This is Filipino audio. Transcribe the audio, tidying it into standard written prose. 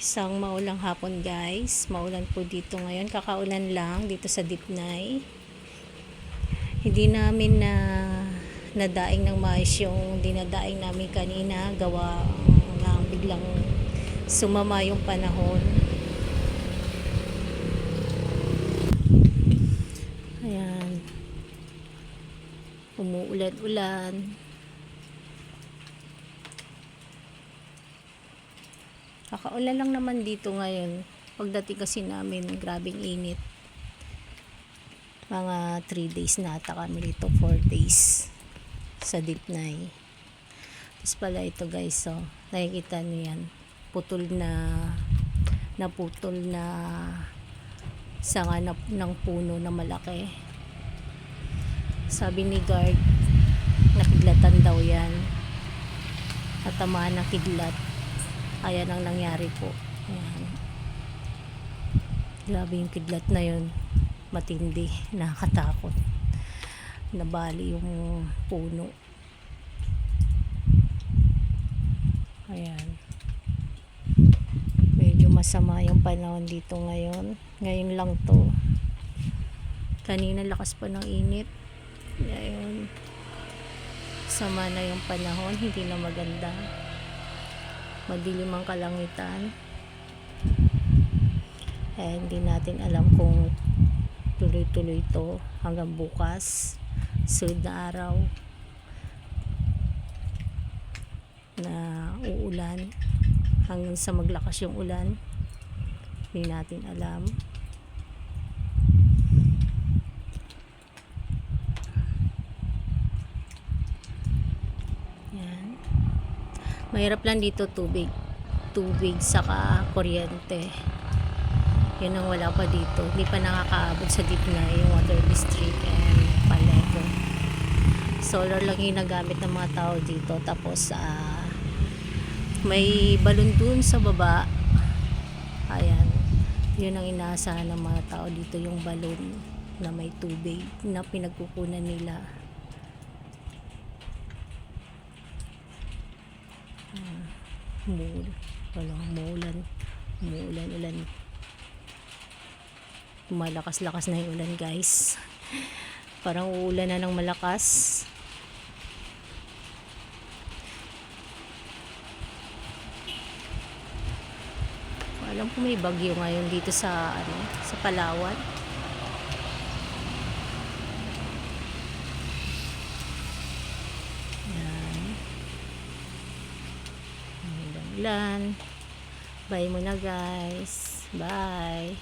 Isang maulang hapon guys. Maulan po dito ngayon. Kakaulan lang dito sa Dipnay. Hindi namin na nadaing ng maayos yung dinadaing namin kanina. Gawa ng biglang sumama yung panahon. Ayan. Umuulan-ulan. Kakaulan lang naman dito ngayon. Pagdating kasi namin, grabing init. Mga 3 days na ata kami dito, 4 days sa Dipnay. Tapos pala ito guys, so, nakikita niyo yan. Naputol na sanga ng puno na malaki. Sabi ni guard, nakiglatan daw yan. Natamaan ng kidlat. Ayan ang nangyari po. Ayan. Grabe yung kidlat na yun. Matindi. Nakakatakot. Nabali yung puno. Ayan. Medyo masama yung panahon dito ngayon. Ngayon lang to. Kanina lakas pa ng init. Ngayon. Sama na yung panahon. Hindi na maganda. Madilim ang kalangitan. Hindi natin alam kung tuloy-tuloy ito hanggang bukas. Sunod na araw na uulan hanggang sa maglakas yung ulan. Hindi natin alam. Yan. Mahirap lang dito tubig saka kuryente. Yun ang wala pa dito. Hindi pa nakakaabot sa Dipnay yung water district and Paleco. Solar lang yung nagamit ng mga tao dito. Tapos may balon dun sa baba. Ayan. Yun ang inaasahan ng mga tao dito, yung balon na may tubig na pinagkukunan nila. Umuulan. Malakas-lakas na yung ulan guys. Parang uulan na ng malakas. Alam ko may bagyo ngayon dito sa Palawan. Ulan. Bye muna guys. Bye.